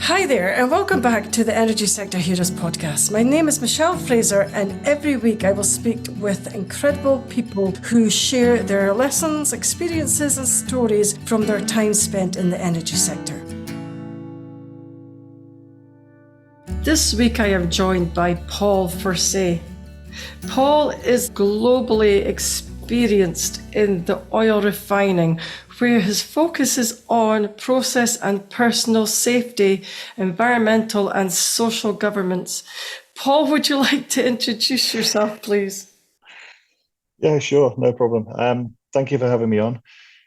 Hi there, and welcome back to the Energy Sector Heroes podcast. My name is Michelle Fraser, and every week I will speak with incredible people who share their lessons, experiences, and stories from their time spent in the energy sector. This week I am joined by Paul Fursey. Paul is globally experienced in the oil refining, where his focus is on process and personal safety, environmental and social governance. Paul, would you like to introduce yourself, please? Yeah, sure. No problem. Thank you for having me on.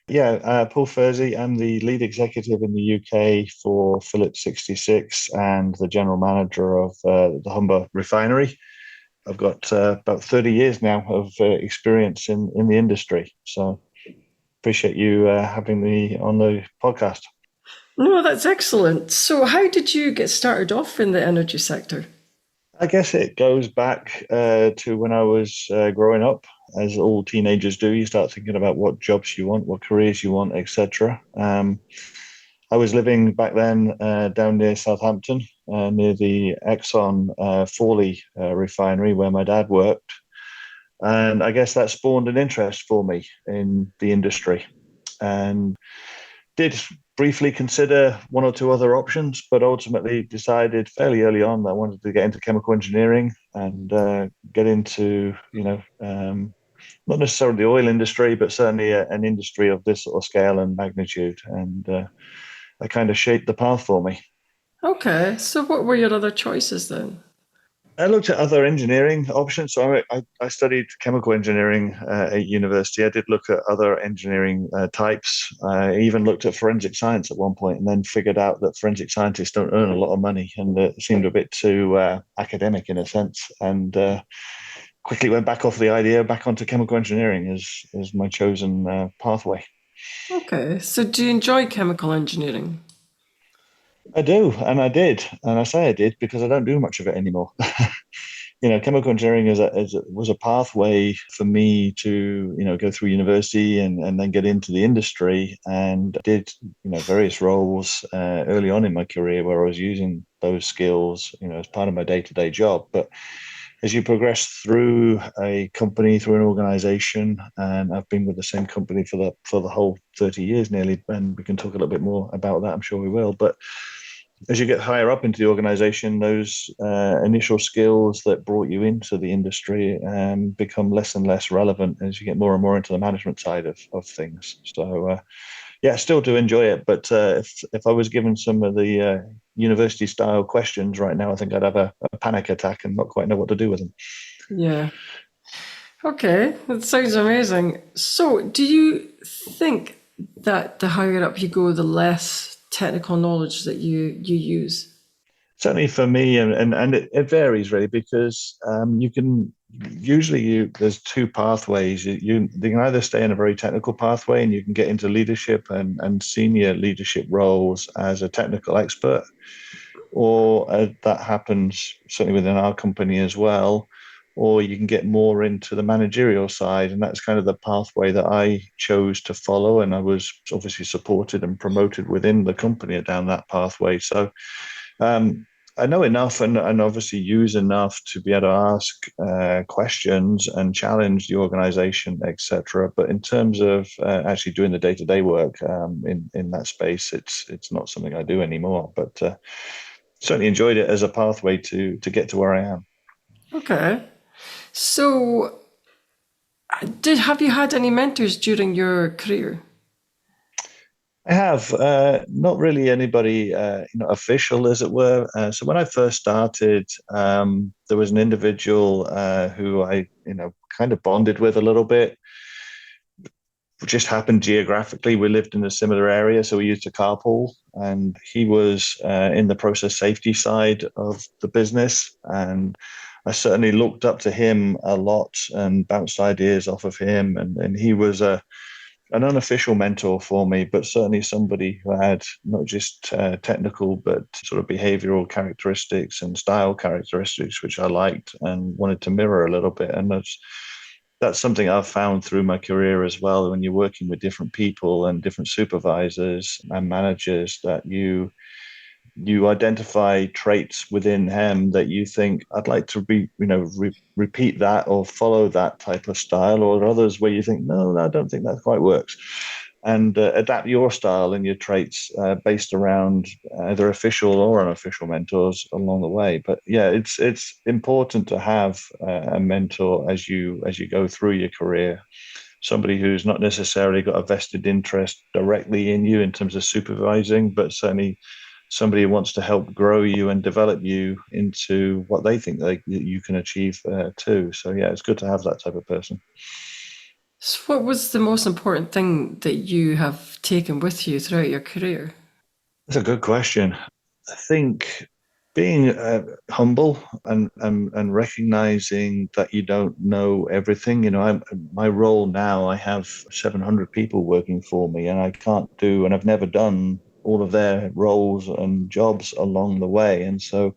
Paul Fursey. I'm the lead executive in the UK for Phillips 66 and the general manager of the Humber Refinery. I've got about 30 years now of experience in the industry. So appreciate you having me on the podcast. No, that's excellent. So how did you get started off in the energy sector? I guess it goes back to when I was growing up. As all teenagers do, you start thinking about what jobs you want, what careers you want, etc. I was living back then down near Southampton, near the Exxon Fawley refinery where my dad worked. And I guess that spawned an interest for me in the industry. And did briefly consider one or two other options, but ultimately decided fairly early on that I wanted to get into chemical engineering and get into, not necessarily the oil industry, but certainly an industry of this sort of scale and magnitude. And that kind of shaped the path for me. Okay, so what were your other choices then? I looked at other engineering options. So I studied chemical engineering at university. I did look at other engineering types. I even looked at forensic science at one point and then figured out that forensic scientists don't earn a lot of money and it seemed a bit too academic in a sense. And quickly went back off the idea, back onto chemical engineering as my chosen pathway. Okay, so do you enjoy chemical engineering? I do, and I did, and I say I did because I don't do much of it anymore. Chemical engineering was a pathway for me to, go through university and then get into the industry and did, various roles early on in my career where I was using those skills, as part of my day-to-day job. But as you progress through a company, through an organization, and I've been with the same company for the whole 30 years nearly, and we can talk a little bit more about that, I'm sure we will. But as you get higher up into the organization, those initial skills that brought you into the industry become less and less relevant as you get more and more into the management side of things. So, I still do enjoy it. But if I was given some of the university style questions right now, I think I'd have a panic attack and not quite know what to do with them. Yeah. Okay, that sounds amazing. So, do you think that the higher up you go, the less technical knowledge that you use? Certainly for me, and it varies really because you can there's two pathways. You can either stay in a very technical pathway and you can get into leadership and senior leadership roles as a technical expert, or that happens certainly within our company as well. Or you can get more into the managerial side, and that's kind of the pathway that I chose to follow. And I was obviously supported and promoted within the company down that pathway. So I know enough and obviously use enough to be able to ask questions and challenge the organization, etc. But in terms of actually doing the day-to-day work in that space, it's not something I do anymore. But certainly enjoyed it as a pathway to get to where I am. Okay. So, did have you had any mentors during your career? I have not really anybody official, as it were. So when I first started, there was an individual who I kind of bonded with a little bit. It just happened geographically. We lived in a similar area, so we used to carpool. And he was in the process safety side of the business, and I certainly looked up to him a lot and bounced ideas off of him. And he was an unofficial mentor for me, but certainly somebody who had not just technical, but sort of behavioral characteristics and style characteristics, which I liked and wanted to mirror a little bit. And that's something I've found through my career as well. When you're working with different people and different supervisors and managers, that you You identify traits within him that you think I'd like to repeat that or follow that type of style, or others where you think no, I don't think that quite works, and adapt your style and your traits based around either official or unofficial mentors along the way. But yeah, it's important to have a mentor as you go through your career, somebody who's not necessarily got a vested interest directly in you in terms of supervising, but certainly somebody who wants to help grow you and develop you into what they think you can achieve too. So yeah, it's good to have that type of person. So, what was the most important thing that you have taken with you throughout your career? That's a good question. I think being humble and recognizing that you don't know everything. My role now, I have 700 people working for me, and I can't do, and I've never done all of their roles and jobs along the way. And so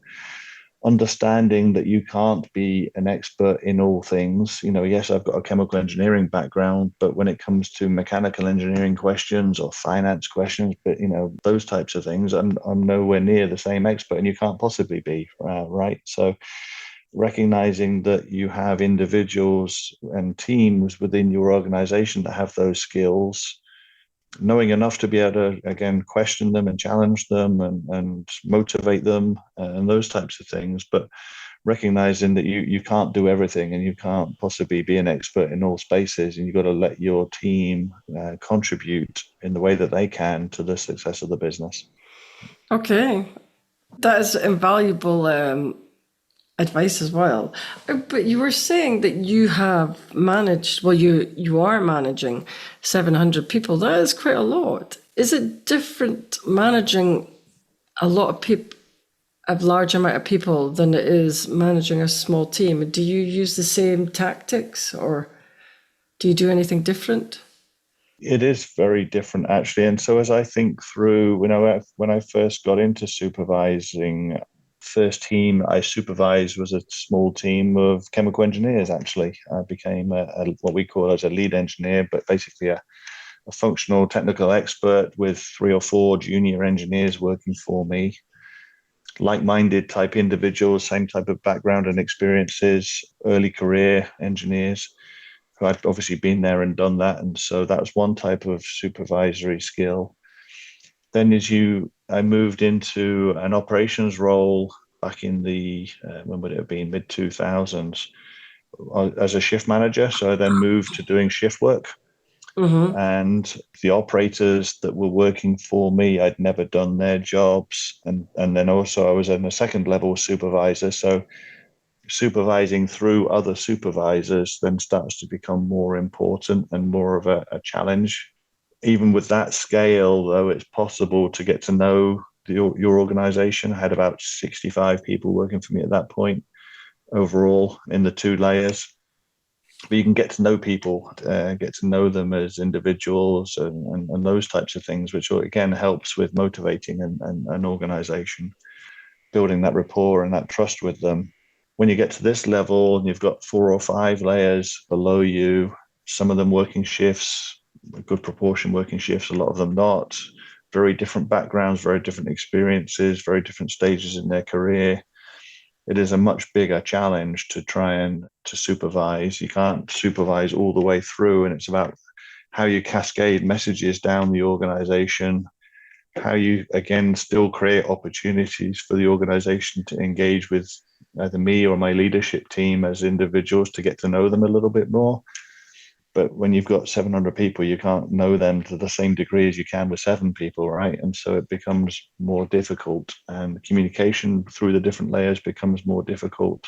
understanding that you can't be an expert in all things. Yes, I've got a chemical engineering background, but when it comes to mechanical engineering questions or finance questions, but those types of things, I'm nowhere near the same expert, and you can't possibly be, right? So recognizing that you have individuals and teams within your organization that have those skills, knowing enough to be able to again question them and challenge them and motivate them and those types of things, but recognizing that you can't do everything and you can't possibly be an expert in all spaces, and you've got to let your team contribute in the way that they can to the success of the business. Okay, that is invaluable advice as well. But you were saying that you have managed, well, you are managing 700 people. That is quite a lot. Is it different managing a lot of people, a large amount of people, than it is managing a small team? Do you use the same tactics, or do you do anything different? It is very different, actually. And so, as I think through, when I first got into supervising, first team I supervised was a small team of chemical engineers. Actually, I became what we call as a lead engineer, but basically a functional technical expert with 3 or 4 junior engineers working for me, like-minded type individuals, same type of background and experiences, early career engineers who I'd obviously been there and done that. And so that was one type of supervisory skill. Then I moved into an operations role back in the, when would it have been, mid 2000s, as a shift manager. So I then moved to doing shift work. Mm-hmm. And the operators that were working for me, I'd never done their jobs. And then also I was in a second level supervisor. So supervising through other supervisors then starts to become more important and more of a challenge. Even with that scale, though, it's possible to get to know your organization. I had about 65 people working for me at that point overall in the 2 layers. But you can get to know people, get to know them as individuals and those types of things, which again helps with motivating an organization, building that rapport and that trust with them. When you get to this level and you've got 4 or 5 layers below you, some of them working shifts, a good proportion working shifts, a lot of them not, very different backgrounds, very different experiences, very different stages in their career. It is a much bigger challenge to try and to supervise. You can't supervise all the way through, and it's about how you cascade messages down the organization, how you again still create opportunities for the organization to engage with either me or my leadership team as individuals to get to know them a little bit more. But when you've got 700 people, you can't know them to the same degree as you can with 7 people, right? And so it becomes more difficult, and communication through the different layers becomes more difficult.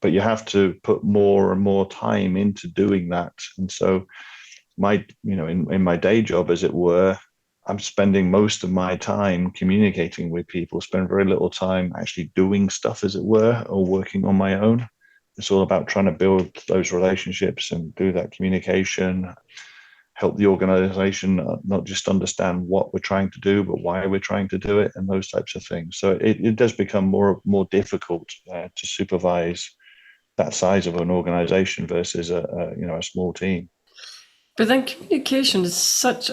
But you have to put more and more time into doing that. And so in my day job, as it were, I'm spending most of my time communicating with people, spend very little time actually doing stuff, as it were, or working on my own. It's all about trying to build those relationships and do that communication, help the organization not just understand what we're trying to do, but why we're trying to do it, and those types of things. So it does become more difficult to supervise that size of an organization versus a small team. But then communication is such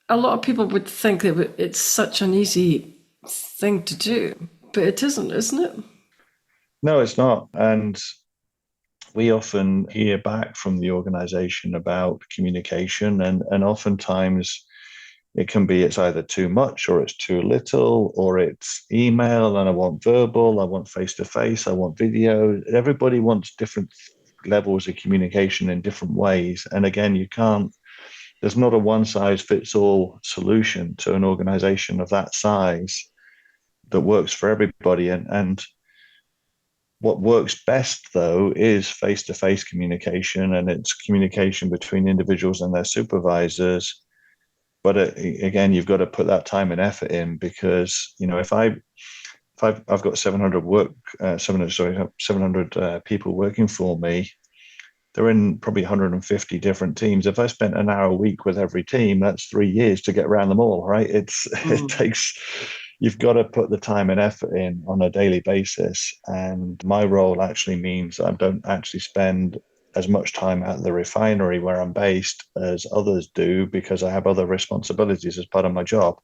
a lot of people would think that it's such an easy thing to do, but it isn't it? No, it's not. And we often hear back from the organization about communication, and oftentimes it can be it's either too much or it's too little, or it's email and I want verbal, I want face to face, I want video. Everybody wants different levels of communication in different ways. And again, there's not a one size fits all solution to an organization of that size that works for everybody. And what works best, though, is face to face communication, and it's communication between individuals and their supervisors. But again, you've got to put that time and effort in, because if I've got 700 people working for me. They're in probably 150 different teams. If I spent an hour a week with every team, that's 3 years to get around them all, right? It Mm. takes, you've got to put the time and effort in on a daily basis. And my role actually means I don't actually spend as much time at the refinery where I'm based as others do, because I have other responsibilities as part of my job,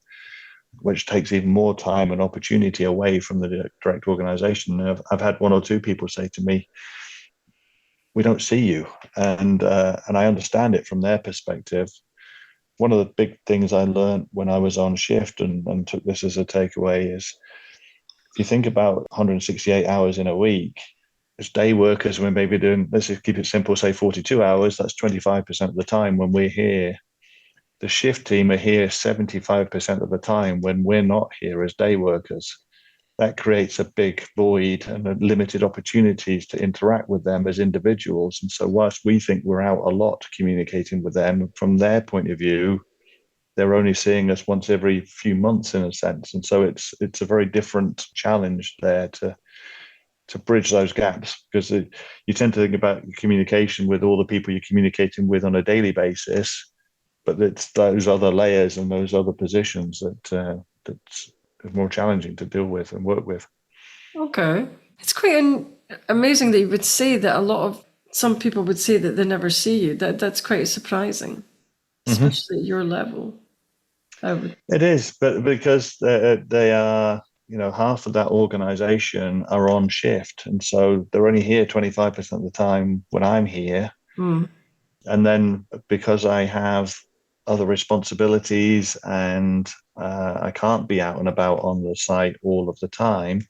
which takes even more time and opportunity away from the direct organization. I've had one or two people say to me, we don't see you, and I understand it from their perspective. One of the big things I learned when I was on shift, and took this as a takeaway, is if you think about 168 hours in a week, as day workers, we're maybe doing, let's just keep it simple, say 42 hours, that's 25% of the time when we're here. The shift team are here 75% of the time when we're not here as day workers. That creates a big void and limited opportunities to interact with them as individuals. And so, whilst we think we're out a lot communicating with them, from their point of view, they're only seeing us once every few months, in a sense. And so, it's a very different challenge there to bridge those gaps, because you tend to think about communication with all the people you're communicating with on a daily basis, but it's those other layers and those other positions that's more challenging to deal with and work with. Okay. It's quite amazing that you would say that some people would say that they never see you. That's quite surprising, Mm-hmm. especially at your level. I would. It is, but because they are, half of that organization are on shift. And so they're only here 25% of the time when I'm here. Mm. And then because I have other responsibilities, and I can't be out and about on the site all of the time,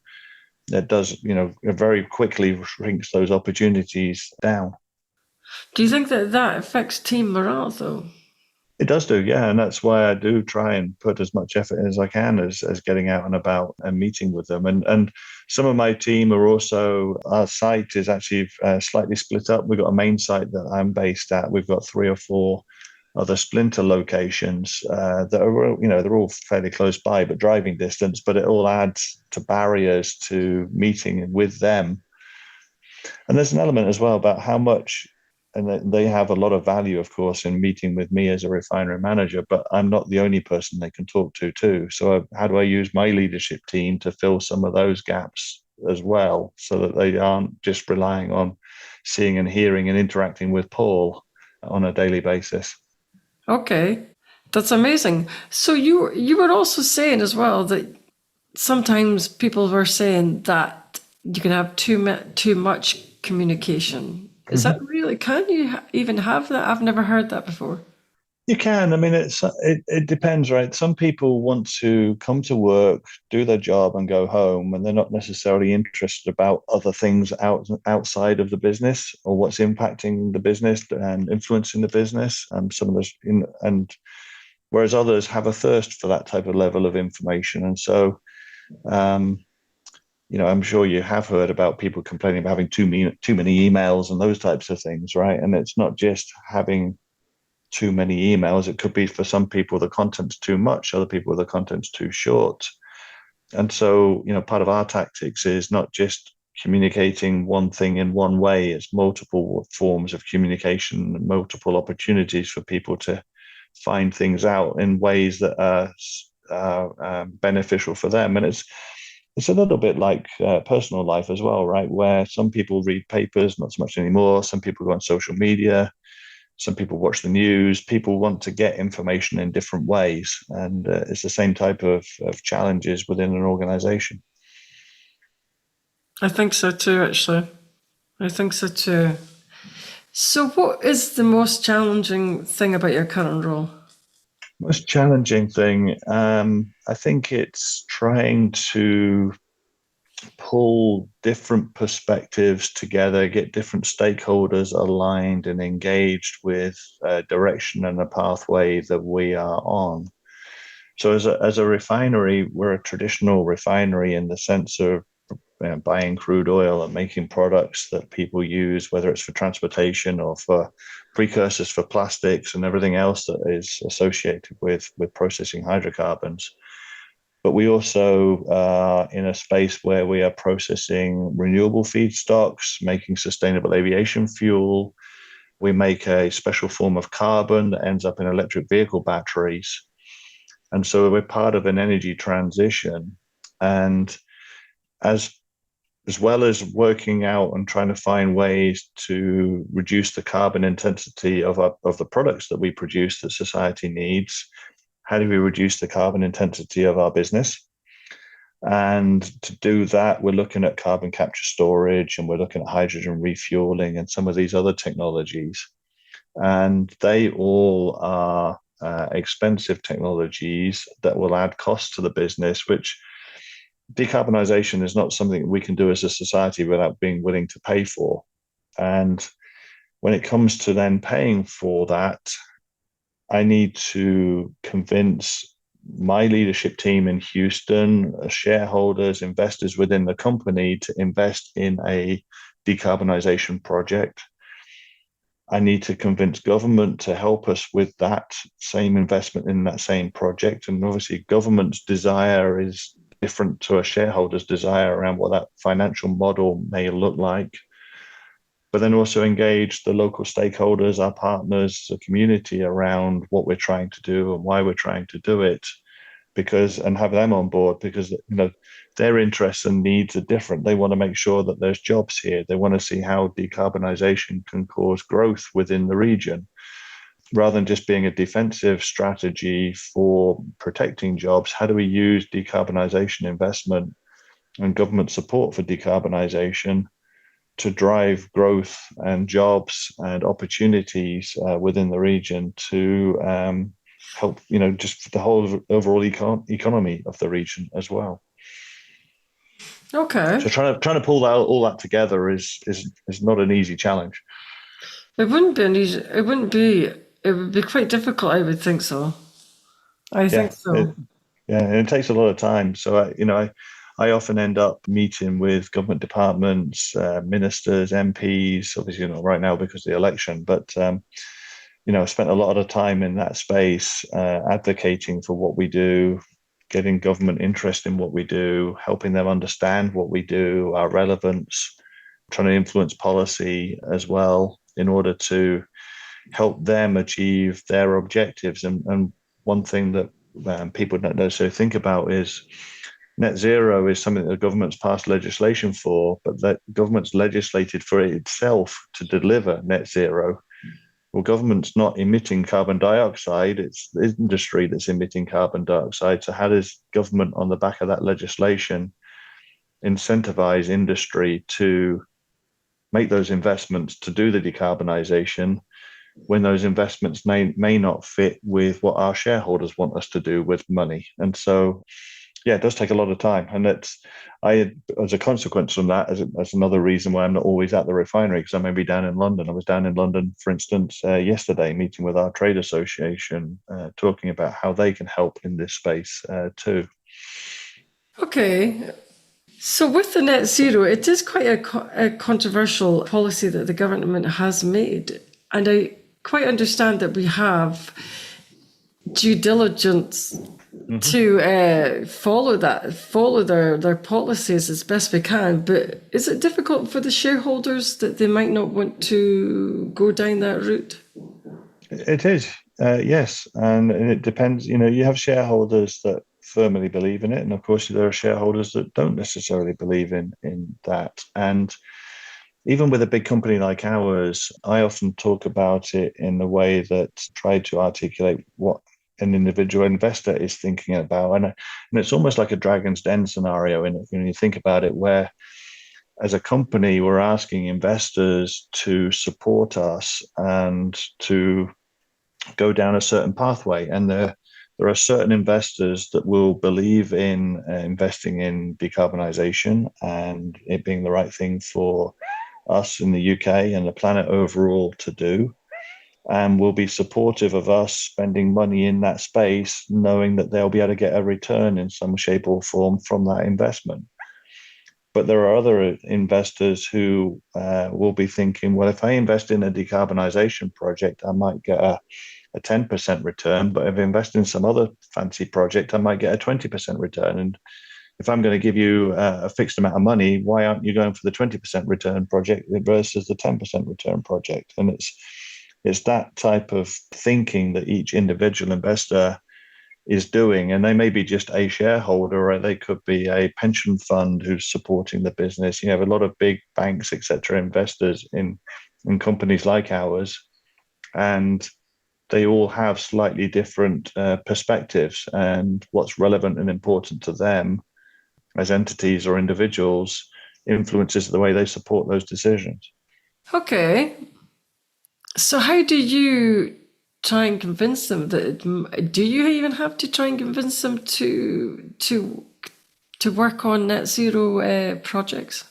that does, it very quickly shrinks those opportunities down. Do you think that that affects team morale, though? It does do, yeah, and that's why I do try and put as much effort as I can as getting out and about and meeting with them. And some of my team are also, our site is actually slightly split up. We've got a main site that I'm based at. We've got 3 or 4 other splinter locations that are, they're all fairly close by, but driving distance. But it all adds to barriers to meeting with them. And there's an element as well about how much, and they have a lot of value, of course, in meeting with me as a refinery manager, but I'm not the only person they can talk to, too. So, how do I use my leadership team to fill some of those gaps as well, so that they aren't just relying on seeing and hearing and interacting with Paul on a daily basis? Okay, that's amazing. So you were also saying as well that sometimes people were saying that you can have too much communication. Is that Mm-hmm. really? Can you even have that? I've never heard that before. You can. I mean, it depends, right? Some people want to come to work, do their job, and go home, and they're not necessarily interested about other things outside of the business, or what's impacting the business and influencing the business. Some of those, and whereas others have a thirst for that type of level of information, and so. Um, I'm sure you have heard about people complaining about having too many emails and those types of things, right? And it's not just having too many emails. It could be, for some people, the content's too much, other people, the content's too short. And so, part of our tactics is not just communicating one thing in one way, it's multiple forms of communication, multiple opportunities for people to find things out in ways that are beneficial for them. And it's a little bit like personal life as well, right? Where some people read papers, not so much anymore. Some people go on social media. Some people watch the news. People want to get information in different ways. And it's the same type of challenges within an organization. I think so too, actually. I think so too. So, what is the most challenging thing about your current role? Most challenging thing, I think it's trying to pull different perspectives together, get different stakeholders aligned and engaged with a direction and a pathway that we are on. So, as a refinery, we're a traditional refinery in the sense of buying crude oil and making products that people use, whether it's for transportation or for precursors for plastics and everything else that is associated with processing hydrocarbons. But we also are in a space where we are processing renewable feedstocks, making sustainable aviation fuel. We make a special form of carbon that ends up in electric vehicle batteries. And so we're part of an energy transition. And as as well as working out and trying to find ways to reduce the carbon intensity of the products that we produce that society needs, how do we reduce the carbon intensity of our business? And to do that, we're looking at carbon capture storage and we're looking at hydrogen refueling and some of these other technologies. And they all are expensive technologies that will add costs to the business, which decarbonization is not something we can do as a society without being willing to pay for. And when it comes to then paying for that, I need to convince my leadership team in Houston, shareholders, investors within the company to invest in a decarbonization project. I need to convince government to help us with that same investment in that same project. And obviously, government's desire is different to a shareholder's desire around what that financial model may look like. But then also engage the local stakeholders, our partners, the community around what we're trying to do and why we're trying to do it, and have them on board because their interests and needs are different. They want to make sure that there's jobs here. They want to see how decarbonization can cause growth within the region. Rather than just being a defensive strategy for protecting jobs, how do we use decarbonization investment and government support for decarbonization to drive growth and jobs and opportunities within the region to help, just the whole overall economy of the region as well. Okay. So trying to pull all that together is not an easy challenge. It wouldn't be an easy, it wouldn't be, it would be quite difficult, I would think so. I think Yeah, so. and it takes a lot of time. So I often end up meeting with government departments, ministers, MPs. Obviously, not right now because of the election, but I spent a lot of time in that space, advocating for what we do, getting government interest in what we do, helping them understand what we do, our relevance, trying to influence policy as well in order to help them achieve their objectives. And one thing that people don't necessarily think about is net zero is something that the government's passed legislation for, but that government's legislated for it itself to deliver net zero. Well, government's not emitting carbon dioxide, it's the industry that's emitting carbon dioxide. So how does government on the back of that legislation incentivize industry to make those investments to do the decarbonization when those investments may not fit with what our shareholders want us to do with money? And so, yeah, it does take a lot of time. And as a consequence from that, as another reason why I'm not always at the refinery, because I may be down in London. I was down in London, for instance, yesterday, meeting with our trade association, talking about how they can help in this space too. Okay. So with the net zero, it is quite a controversial policy that the government has made. And I quite understand that we have due diligence to follow their policies as best we can. But is it difficult for the shareholders that they might not want to go down that route? It is, yes. And it depends, you have shareholders that firmly believe in it. And of course, there are shareholders that don't necessarily believe in that. And even with a big company like ours, I often talk about it in a way that try to articulate what an individual investor is thinking about. And it's almost like a dragon's den scenario. And you think about it, where as a company, we're asking investors to support us and to go down a certain pathway. And there are certain investors that will believe in investing in decarbonization and it being the right thing for us in the UK and the planet overall to do, and will be supportive of us spending money in that space, knowing that they'll be able to get a return in some shape or form from that investment. But there are other investors who will be thinking, well, if I invest in a decarbonization project, I might get a 10% return, but if I invest in some other fancy project, I might get a 20% return. And if I'm going to give you a fixed amount of money, why aren't you going for the 20% return project versus the 10% return project? And it's that type of thinking that each individual investor is doing. And they may be just a shareholder, or they could be a pension fund who's supporting the business. You have a lot of big banks, etc., investors in companies like ours. And they all have slightly different perspectives, and what's relevant and important to them as entities or individuals influences the way they support those decisions. Okay. So how do you try and convince them that, do you even have to try and convince them to work on net zero projects?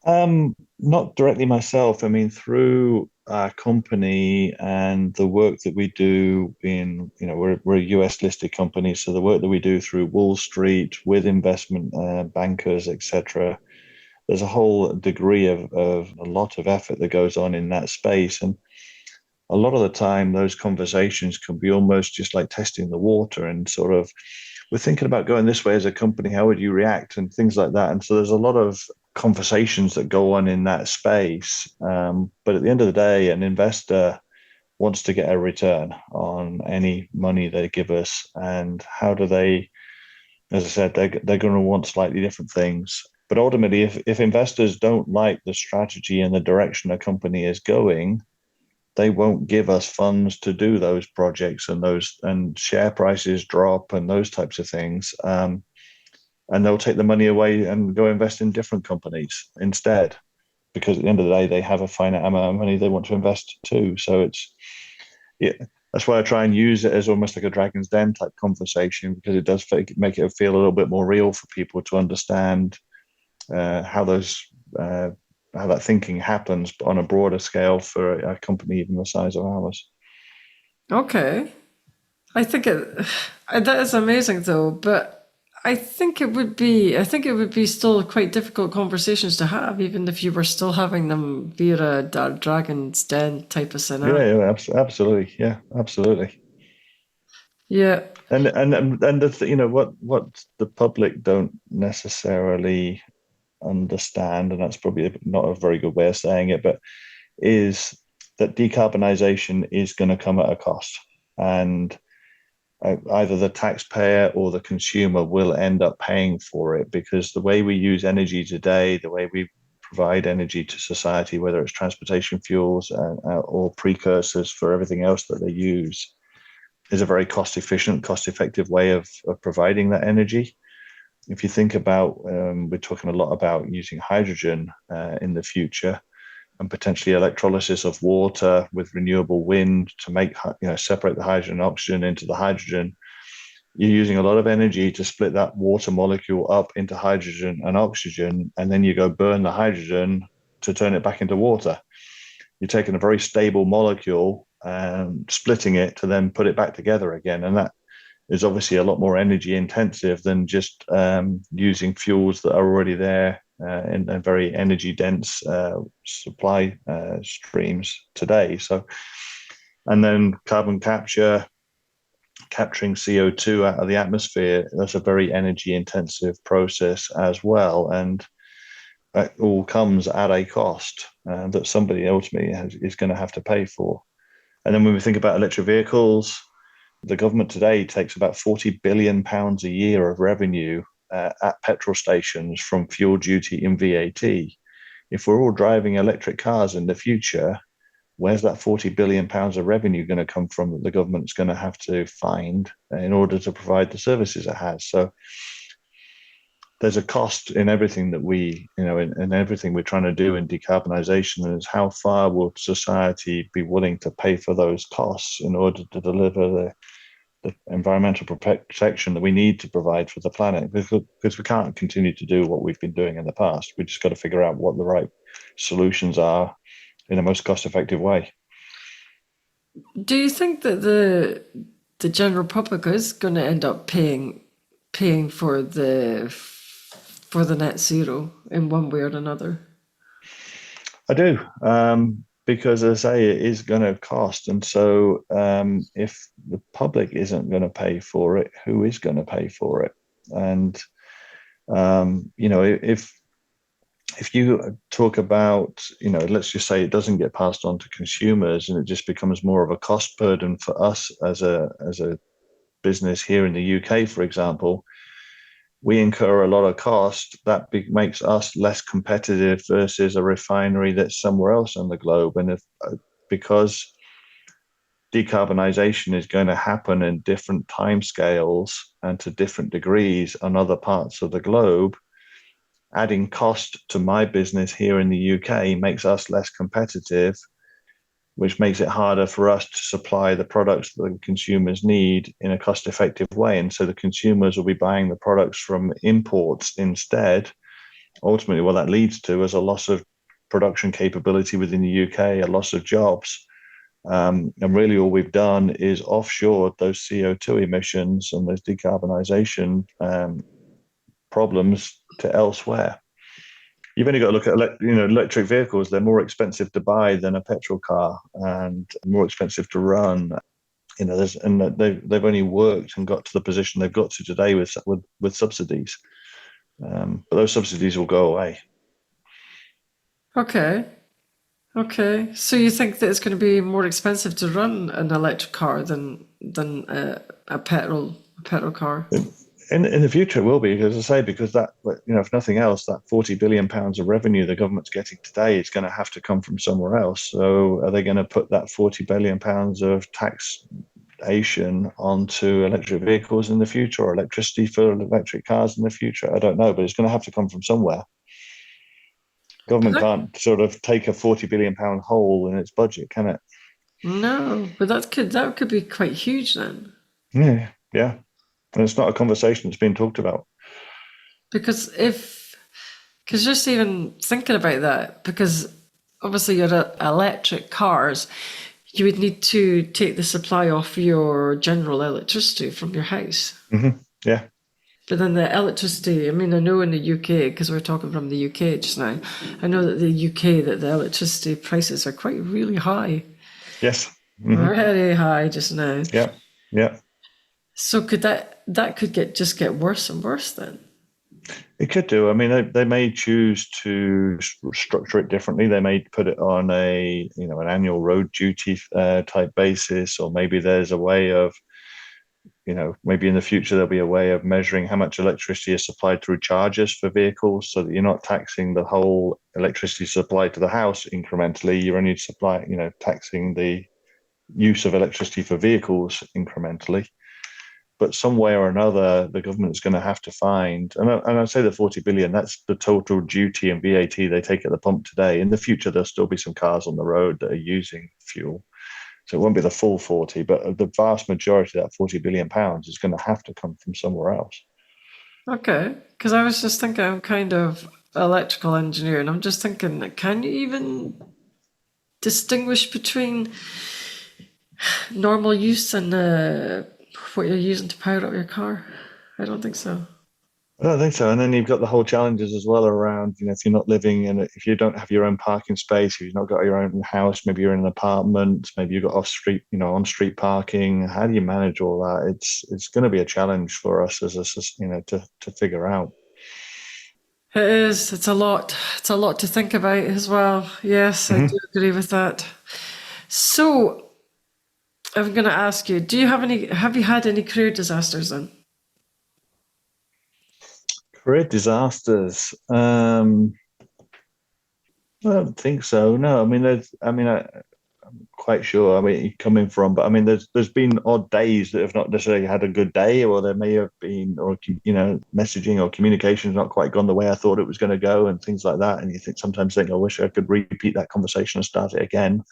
Not directly myself. I mean, through our company and the work that we do in, we're a US listed company. So the work that we do through Wall Street with investment bankers, etc., there's a whole degree of a lot of effort that goes on in that space. And a lot of the time, those conversations can be almost just like testing the water and sort of, we're thinking about going this way as a company, how would you react, and things like that. And so there's a lot of conversations that go on in that space. But at the end of the day, an investor wants to get a return on any money they give us. And how do they, as I said, they're going to want slightly different things. But ultimately, if investors don't like the strategy and the direction a company is going, they won't give us funds to do those projects, and share prices drop and those types of things. And they'll take the money away and go invest in different companies instead, because at the end of the day, they have a finite amount of money they want to invest too. So that's why I try and use it as almost like a dragon's den type conversation, because it does make it feel a little bit more real for people to understand how that thinking happens on a broader scale for a company even the size of ours. Okay. I think that is amazing though, but I think it would be still quite difficult conversations to have, even if you were still having them via a Dragon's Den type of scenario. Yeah, absolutely. Yeah, absolutely. Yeah. And what the public don't necessarily understand, and that's probably not a very good way of saying it, but is that decarbonization is going to come at a cost, and either the taxpayer or the consumer will end up paying for it, because the way we use energy today, the way we provide energy to society, whether it's transportation fuels or precursors for everything else that they use, is a very cost efficient, cost effective way of providing that energy. If you think about, we're talking a lot about using hydrogen in the future, and potentially electrolysis of water with renewable wind to make, separate the hydrogen and oxygen into the hydrogen. You're using a lot of energy to split that water molecule up into hydrogen and oxygen, and then you go burn the hydrogen to turn it back into water. You're taking a very stable molecule and splitting it to then put it back together again. And that is obviously a lot more energy intensive than just using fuels that are already there in very energy dense supply streams today. So, and then carbon capture, capturing CO2 out of the atmosphere, that's a very energy intensive process as well. And that all comes at a cost that somebody ultimately is going to have to pay for. And then when we think about electric vehicles, the government today takes about £40 billion a year of revenue at petrol stations from fuel duty and VAT. if we're all driving electric cars in the future, where's that £40 billion of revenue going to come from that the government's going to have to find in order to provide the services it has? So there's a cost in everything that in everything we're trying to do in decarbonisation, and it's how far will society be willing to pay for those costs in order to deliver the environmental protection that we need to provide for the planet, because we can't continue to do what we've been doing in the past. We just got to figure out what the right solutions are in the most cost-effective way. Do you think that the general public is going to end up paying for the net zero in one way or another? I do, because as I say, it is going to cost, and so if the public isn't going to pay for it, who is going to pay for it? And if you talk about, let's just say it doesn't get passed on to consumers, and it just becomes more of a cost burden for us as a business here in the UK, for example. We incur a lot of cost that makes us less competitive versus a refinery that's somewhere else on the globe. And because decarbonisation is going to happen in different timescales and to different degrees on other parts of the globe, adding cost to my business here in the UK makes us less competitive, which makes it harder for us to supply the products that the consumers need in a cost-effective way. And so the consumers will be buying the products from imports instead. Ultimately, what that leads to is a loss of production capability within the UK, a loss of jobs. And really all we've done is offshored those CO2 emissions and those decarbonisation problems to elsewhere. You've only got to look at electric vehicles. They're more expensive to buy than a petrol car, and more expensive to run. They've only worked and got to the position they've got to today with subsidies. But those subsidies will go away. Okay. So you think that it's going to be more expensive to run an electric car than a petrol car? In the future, it will be, as I say, because that, if nothing else, that £40 billion of revenue the government's getting today is going to have to come from somewhere else. So, are they going to put that £40 billion of taxation onto electric vehicles in the future, or electricity for electric cars in the future? I don't know, but it's going to have to come from somewhere. Government can't sort of take a £40 billion hole in its budget, can it? No, but that could be quite huge then. Yeah. And it's not a conversation that's being talked about. Because just even thinking about that, because obviously your electric cars, you would need to take the supply off your general electricity from your house. Mm-hmm. Yeah. But then the electricity, I mean, I know in the UK, because we're talking from the UK just now, I know that that the electricity prices are quite really high. Yes. Mm-hmm. Very high just now. Yeah. So could that could get worse and worse then? It could do. I mean, they may choose to structure it differently. They may put it on an annual road duty type basis, or maybe there's a way of, maybe in the future there'll be a way of measuring how much electricity is supplied through chargers for vehicles, so that you're not taxing the whole electricity supplied to the house incrementally. You're only taxing the use of electricity for vehicles incrementally. But some way or another, the government is going to have to find, and I say the 40 billion, that's the total duty and VAT they take at the pump today. In the future, there'll still be some cars on the road that are using fuel. So it won't be the full 40, but the vast majority of that £40 billion is going to have to come from somewhere else. Okay, because I was just thinking, I'm kind of electrical engineer, and I'm just thinking, can you even distinguish between normal use and what you're using to power up your car? I don't think so. I don't think so. And then you've got the whole challenges as well around, if you're not living in, if you don't have your own parking space, if you've not got your own house, maybe you're in an apartment, maybe you've got on-street parking. How do you manage all that? It's going to be a challenge for us to figure out. It is. It's a lot. It's a lot to think about as well. Yes, I do agree with that. So I'm going to ask you: Have you had any career disasters then? Career disasters. I don't think so. No, I mean, I'm quite sure. I mean, you're coming from, but I mean, there's been odd days that have not necessarily had a good day, or there may have been, or messaging or communication's not quite gone the way I thought it was going to go, and things like that. And you think, I wish I could repeat that conversation and start it again.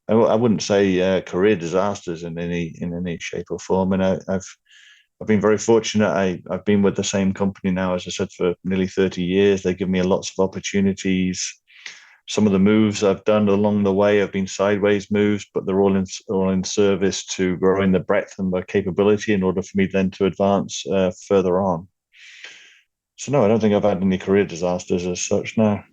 I wouldn't say career disasters in any shape or form, and I've been very fortunate. I've been with the same company now, as I said, for nearly 30 years. They give me lots of opportunities. Some of the moves I've done along the way have been sideways moves, but they're all in service to growing the breadth and the capability in order for me then to advance further on. So no, I don't think I've had any career disasters as such now.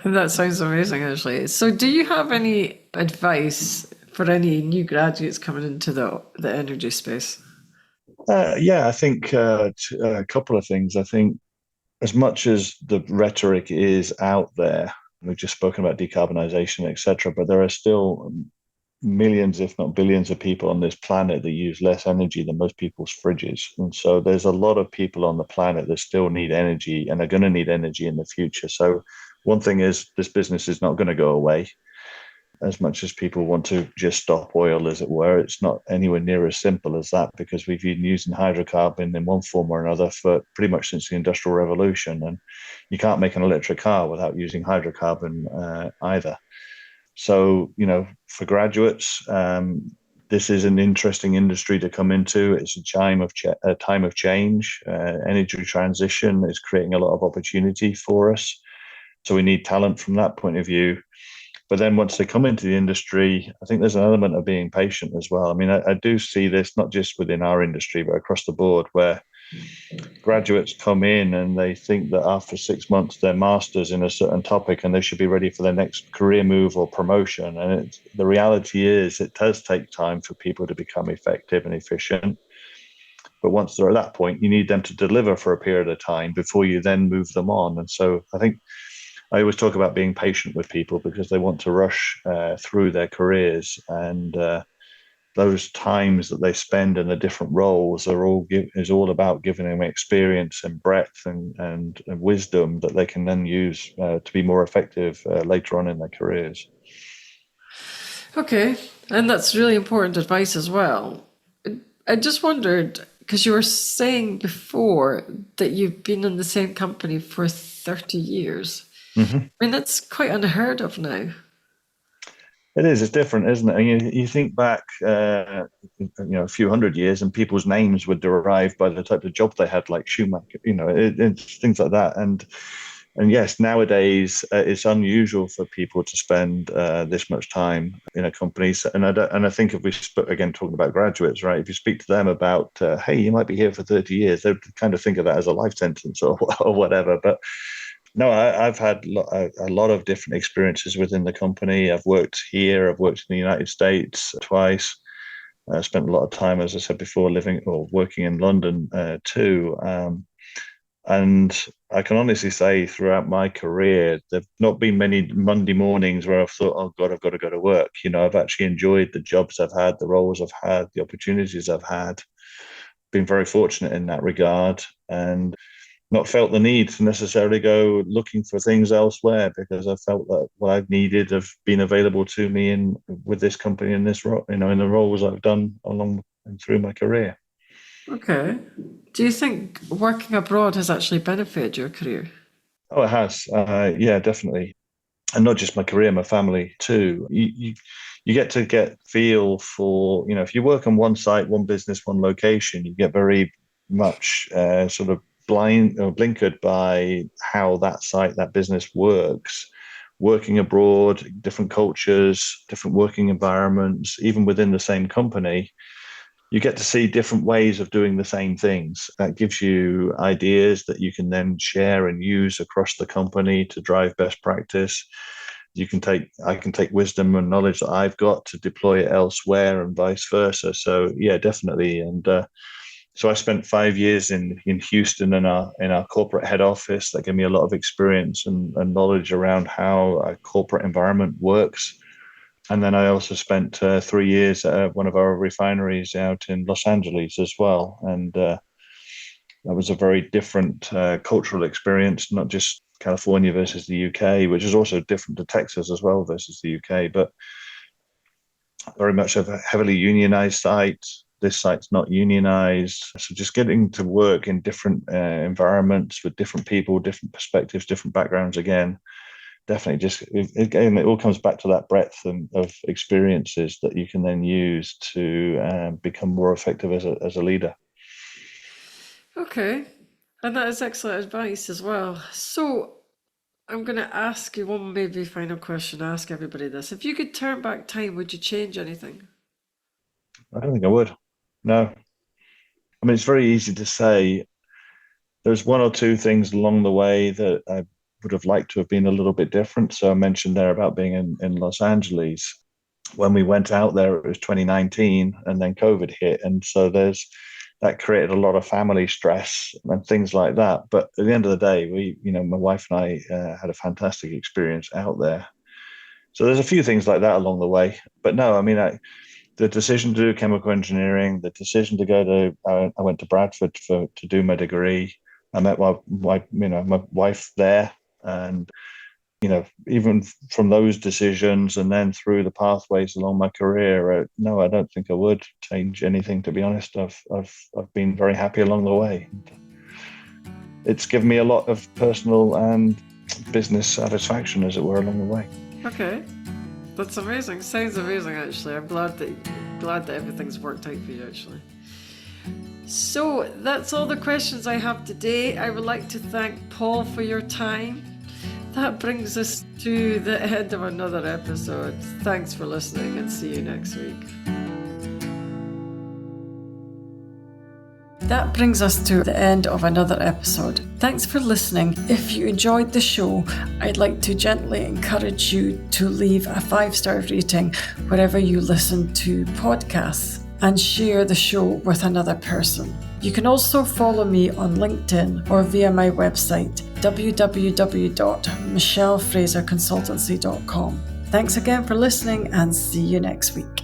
That sounds amazing, actually. So, do you have any advice for any new graduates coming into the energy space? Yeah, I think a couple of things. I think as much as the rhetoric is out there, we've just spoken about decarbonization, etc., but there are still millions, if not billions, of people on this planet that use less energy than most people's fridges. And so there's a lot of people on the planet that still need energy and are going to need energy in the future. So one thing is this business is not going to go away. As much as people want to just stop oil, as it were, it's not anywhere near as simple as that, because we've been using hydrocarbon in one form or another for pretty much since the Industrial Revolution. And you can't make an electric car without using hydrocarbon either. So, for graduates, this is an interesting industry to come into. It's a time of change. Energy transition is creating a lot of opportunity for us. So we need talent from that point of view. But then once they come into the industry, I think there's an element of being patient as well. I mean, I do see this not just within our industry, but across the board, where graduates come in and they think that after 6 months they're masters in a certain topic and they should be ready for their next career move or promotion. And the reality is it does take time for people to become effective and efficient. But once they're at that point, you need them to deliver for a period of time before you then move them on. And so I think I always talk about being patient with people because they want to rush through their careers, and those times that they spend in the different roles is all about giving them experience and breadth and wisdom that they can then use to be more effective later on in their careers. Okay, and that's really important advice as well. I just wondered, because you were saying before that you've been in the same company for 30 years. Mm-hmm. I mean, that's quite unheard of now. It is. It's different, isn't it? And you think back, a few hundred years, and people's names were derived by the type of job they had, like Schumacher. It's things like that. And yes, nowadays it's unusual for people to spend this much time in a company. And I think if again talking about graduates, right? If you speak to them about, hey, you might be here for 30 years, they would kind of think of that as a life sentence or whatever. But no, I've had a lot of different experiences within the company. I've worked here, I've worked in the United States twice. I spent a lot of time, as I said before, living or working in London too. And I can honestly say throughout my career, there've not been many Monday mornings where I've thought, oh God, I've got to go to work. I've actually enjoyed the jobs I've had, the roles I've had, the opportunities I've had. Been very fortunate in that regard. And not felt the need to necessarily go looking for things elsewhere, because I felt that what I've needed have been available to me in with this company in this role, in the roles I've done along and through my career. Okay. Do you think working abroad has actually benefited your career? Oh, it has. Yeah, definitely. And not just my career, my family too. You get feel for, if you work on one site, one business, one location, you get very much sort of blind or blinkered by how that site, that business works. Working abroad, different cultures, different working environments, even within the same company, you get to see different ways of doing the same things. That gives you ideas that you can then share and use across the company to drive best practice. I can take wisdom and knowledge that I've got to deploy it elsewhere and vice versa. So yeah, definitely. And so I spent 5 years in Houston in our corporate head office. That gave me a lot of experience and knowledge around how a corporate environment works. And then I also spent 3 years at one of our refineries out in Los Angeles as well. And that was a very different cultural experience, not just California versus the UK, which is also different to Texas as well versus the UK, but very much a heavily unionized site. This site's not unionized. So just getting to work in different environments with different people, different perspectives, different backgrounds again, definitely just, again, it all comes back to that breadth of experiences that you can then use to become more effective as a leader. Okay. And that is excellent advice as well. So I'm going to ask you one maybe final question. Ask everybody this. If you could turn back time, would you change anything? I don't think I would. No. I mean, it's very easy to say. There's one or two things along the way that I would have liked to have been a little bit different. So I mentioned there about being in Los Angeles. When we went out there, it was 2019, and then COVID hit. And so that created a lot of family stress and things like that. But at the end of the day, my wife and I had a fantastic experience out there. So there's a few things like that along the way. But no, I mean, the decision to do chemical engineering, the decision to I went to Bradford to do my degree. I met my wife there, and even from those decisions and then through the pathways along my career, no, I don't think I would change anything. To be honest, I've been very happy along the way. It's given me a lot of personal and business satisfaction, as it were, along the way. Okay. That's amazing. Sounds amazing, actually. I'm glad that everything's worked out for you, actually. So that's all the questions I have today. I would like to thank Paul for your time. That brings us to the end of another episode. Thanks for listening, and see you next week. That brings us to the end of another episode. Thanks for listening. If you enjoyed the show, I'd like to gently encourage you to leave a 5-star rating wherever you listen to podcasts and share the show with another person. You can also follow me on LinkedIn or via my website, www.michellefraserconsultancy.com. Thanks again for listening, and see you next week.